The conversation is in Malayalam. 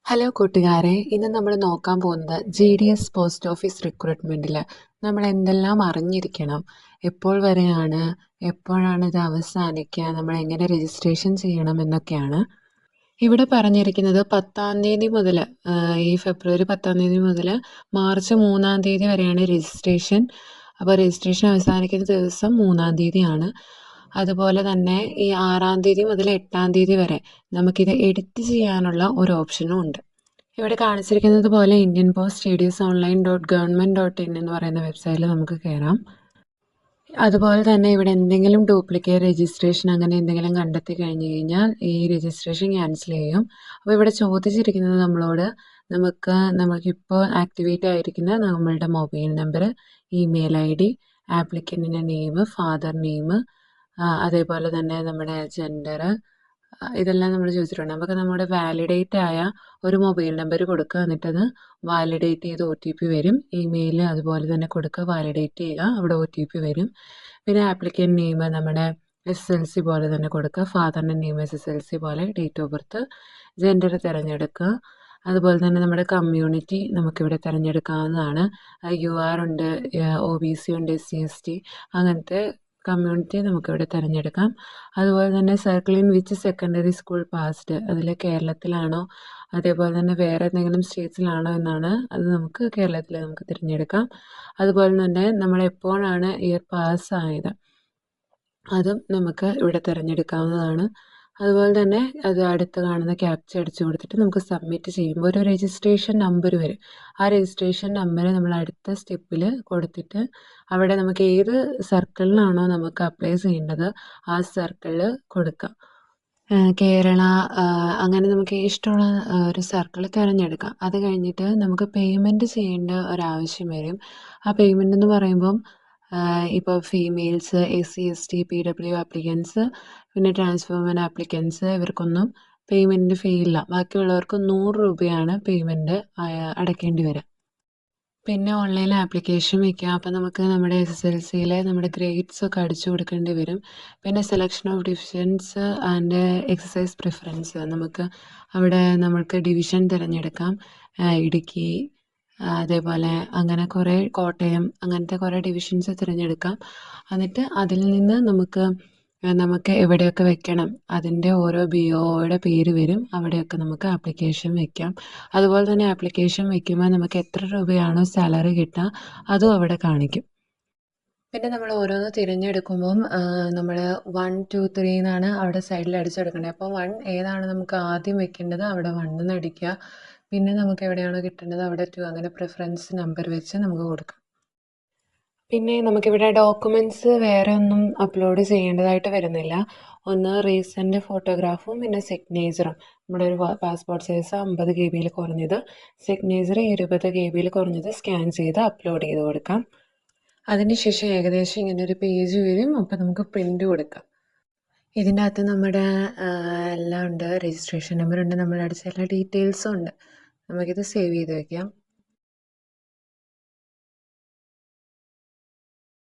ഹലോ കൂട്ടുകാരെ, ഇന്ന് നമ്മൾ നോക്കാൻ പോകുന്നത് GDS പോസ്റ്റ് ഓഫീസ് റിക്രൂട്ട്മെൻറ്റിൽ നമ്മൾ എന്തെല്ലാം അറിഞ്ഞിരിക്കണം, എപ്പോൾ വരെയാണ്, എപ്പോഴാണ് ഇത് അവസാനിക്കുക, നമ്മൾ എങ്ങനെ രജിസ്ട്രേഷൻ ചെയ്യണം എന്നൊക്കെയാണ്. ഇവിടെ പറഞ്ഞിരിക്കുന്നത് 10-ാം തീയതി മുതൽ, ഈ ഫെബ്രുവരി 10-ാം തീയതി മുതൽ മാർച്ച് 3-ാം തീയതി വരെയാണ് രജിസ്ട്രേഷൻ. അപ്പോൾ രജിസ്ട്രേഷൻ അവസാനിക്കുന്ന ദിവസം 3-ാം തീയതിയാണ്. അതുപോലെ തന്നെ ഈ 6-ാം തീയതി മുതൽ 8-ാം തീയതി വരെ നമുക്കിത് എഡിറ്റ് ചെയ്യാനുള്ള ഒരു ഓപ്ഷനും ഉണ്ട്. ഇവിടെ കാണിച്ചിരിക്കുന്നത് പോലെ ഇന്ത്യൻ പോസ്റ്റ് GDSonline.government.in എന്ന് പറയുന്ന വെബ്സൈറ്റിൽ നമുക്ക് കയറാം. അതുപോലെ തന്നെ ഇവിടെ എന്തെങ്കിലും ഡ്യൂപ്ലിക്കേറ്റ് രജിസ്ട്രേഷൻ അങ്ങനെ എന്തെങ്കിലും കണ്ടെത്തി കഴിഞ്ഞ് കഴിഞ്ഞാൽ ഈ രജിസ്ട്രേഷൻ ക്യാൻസൽ ചെയ്യും. അപ്പോൾ ഇവിടെ ചോദിച്ചിരിക്കുന്നത് നമ്മളോട് നമുക്കിപ്പോൾ ആക്ടിവേറ്റ് ആയിരിക്കുന്ന നമ്മളുടെ മൊബൈൽ നമ്പർ, ഇമെയിൽ ID, ആപ്ലിക്കൻറ്റിൻ്റെ നെയിം, ഫാദർ നെയിം, അതേപോലെ തന്നെ നമ്മുടെ ജെൻഡർ, ഇതെല്ലാം നമ്മൾ ചോദിച്ചിട്ടുണ്ട്. നമുക്ക് നമ്മുടെ വാലിഡേറ്റ് ആയ ഒരു മൊബൈൽ നമ്പർ കൊടുക്കുക, എന്നിട്ടത് വാലിഡേറ്റ് ചെയ്ത് OTP വരും. ഇമെയിൽ അതുപോലെ തന്നെ കൊടുക്കുക, വാലിഡേറ്റ് ചെയ്യുക, അവിടെ OTP വരും. പിന്നെ ആപ്ലിക്കൻ്റ് നെയിം നമ്മുടെ SSLC പോലെ തന്നെ കൊടുക്കുക, ഫാദറിൻ്റെ നെയിം SSLC പോലെ, ഡേറ്റ് ഓഫ് ബർത്ത്, ജെൻഡർ തിരഞ്ഞെടുക്കുക. അതുപോലെ തന്നെ നമ്മുടെ കമ്മ്യൂണിറ്റി നമുക്കിവിടെ തിരഞ്ഞെടുക്കാവുന്നതാണ്. UR ഉണ്ട്, OBC ഉണ്ട്, SC/ST, അങ്ങനത്തെ കമ്മ്യൂണിറ്റി നമുക്കിവിടെ തിരഞ്ഞെടുക്കാം. അതുപോലെ തന്നെ circle in which secondary school passed, അതിൽ കേരളത്തിലാണോ അതേപോലെ തന്നെ വേറെ എന്തെങ്കിലും സ്റ്റേറ്റ്സിലാണോ എന്നാണ്. അത് നമുക്ക് കേരളത്തിൽ നമുക്ക് തിരഞ്ഞെടുക്കാം. അതുപോലെ തന്നെ നമ്മൾ എപ്പോഴാണ് ഇയർ പാസ്സായത് അതും നമുക്ക് ഇവിടെ തിരഞ്ഞെടുക്കാവുന്നതാണ്. അതുപോലെ തന്നെ അത് അടുത്ത് കാണുന്ന ക്യാപ്ച അടിച്ചു കൊടുത്തിട്ട് നമുക്ക് സബ്മിറ്റ് ചെയ്യുമ്പോൾ ഒരു രജിസ്ട്രേഷൻ നമ്പർ വരും. ആ രജിസ്ട്രേഷൻ നമ്പർ നമ്മൾ അടുത്ത സ്റ്റെപ്പിൽ കൊടുത്തിട്ട് അവിടെ നമുക്ക് ഏത് സർക്കിളിലാണോ നമുക്ക് അപ്ലൈ ചെയ്യേണ്ടത് ആ സർക്കിളിൽ കൊടുക്കാം. കേരള, അങ്ങനെ നമുക്ക് ഇഷ്ടമുള്ള ഒരു സർക്കിൾ തിരഞ്ഞെടുക്കാം. അത് കഴിഞ്ഞിട്ട് നമുക്ക് പേയ്മെൻറ്റ് ചെയ്യേണ്ട ഒരാവശ്യം വരും. ആ പേയ്മെൻ്റ് എന്ന് പറയുമ്പം ഇപ്പോൾ ഫീമെയിൽസ്, SC/ST, PW ആപ്ലിക്കൻസ്, പിന്നെ ട്രാൻസ്ഫോമൻ ആപ്ലിക്കൻസ്, ഇവർക്കൊന്നും പേയ്മെൻറ്റ് ഫീ ഇല്ല. ബാക്കിയുള്ളവർക്ക് 100 രൂപയാണ് പേയ്മെൻറ്റ് അടയ്ക്കേണ്ടി വരിക. പിന്നെ ഓൺലൈനിൽ ആപ്ലിക്കേഷൻ വയ്ക്കാം. അപ്പോൾ നമുക്ക് നമ്മുടെ SSLCയിലെ നമ്മുടെ ഗ്രേഡ്സ് ഒക്കെ അടിച്ചു കൊടുക്കേണ്ടി വരും. പിന്നെ selection of divisions and exercise preference, നമുക്ക് അവിടെ നമ്മൾക്ക് ഡിവിഷൻ തിരഞ്ഞെടുക്കാം. ഇടുക്കി, അതേപോലെ അങ്ങനെ കുറേ, കോട്ടയം, അങ്ങനത്തെ കുറേ ഡിവിഷൻസ് തിരഞ്ഞെടുക്കാം. എന്നിട്ട് അതിൽ നിന്ന് നമുക്ക് എവിടെയൊക്കെ വെക്കണം അതിൻ്റെ ഓരോ BOയുടെ പേര് വരും. അവിടെയൊക്കെ നമുക്ക് ആപ്ലിക്കേഷൻ വയ്ക്കാം. അതുപോലെ തന്നെ ആപ്ലിക്കേഷൻ വയ്ക്കുമ്പോൾ നമുക്ക് എത്ര രൂപയാണോ സാലറി കിട്ടുക അതും അവിടെ കാണിക്കും. പിന്നെ നമ്മൾ ഓരോന്ന് തിരഞ്ഞെടുക്കുമ്പം നമ്മൾ 1, 2, 3 എന്നാണ് അവിടെ സൈഡിൽ അടിച്ചെടുക്കേണ്ടത്. അപ്പോൾ 1 ഏതാണ് നമുക്ക് ആദ്യം വെക്കേണ്ടത് അവിടെ 1 എന്ന് അടിക്കുക. പിന്നെ നമുക്ക് എവിടെയാണോ കിട്ടേണ്ടത് അവിടെ 2, അങ്ങനെ പ്രിഫറൻസ് നമ്പർ വെച്ച് നമുക്ക് കൊടുക്കാം. പിന്നെ നമുക്കിവിടെ ഡോക്യുമെൻറ്റ്സ് വേറെ ഒന്നും അപ്ലോഡ് ചെയ്യേണ്ടതായിട്ട് വരുന്നില്ല. ഒന്ന് റീസെൻ്റ് ഫോട്ടോഗ്രാഫും പിന്നെ സിഗ്നേച്ചറും. നമ്മുടെ ഒരു പാസ്പോർട്ട് സൈസ് 50 GB കുറഞ്ഞത്, സിഗ്നേച്ചർ 20 GB കുറഞ്ഞത് സ്കാൻ ചെയ്ത് അപ്ലോഡ് ചെയ്ത് കൊടുക്കാം. അതിനുശേഷം ഏകദേശം ഇങ്ങനെ ഒരു പേജ് വരും. അപ്പോൾ നമുക്ക് പ്രിൻ്റ് കൊടുക്കാം. ഇതിൻ്റെ അകത്ത് നമ്മുടെ എല്ലാം ഉണ്ട്, രജിസ്ട്രേഷൻ നമ്പർ ഉണ്ട്, നമ്മൾ അടിച്ച എല്ലാ ഡീറ്റെയിൽസും ഉണ്ട്. നമുക്കിത് സേവ് ചെയ്ത് വയ്ക്കാം.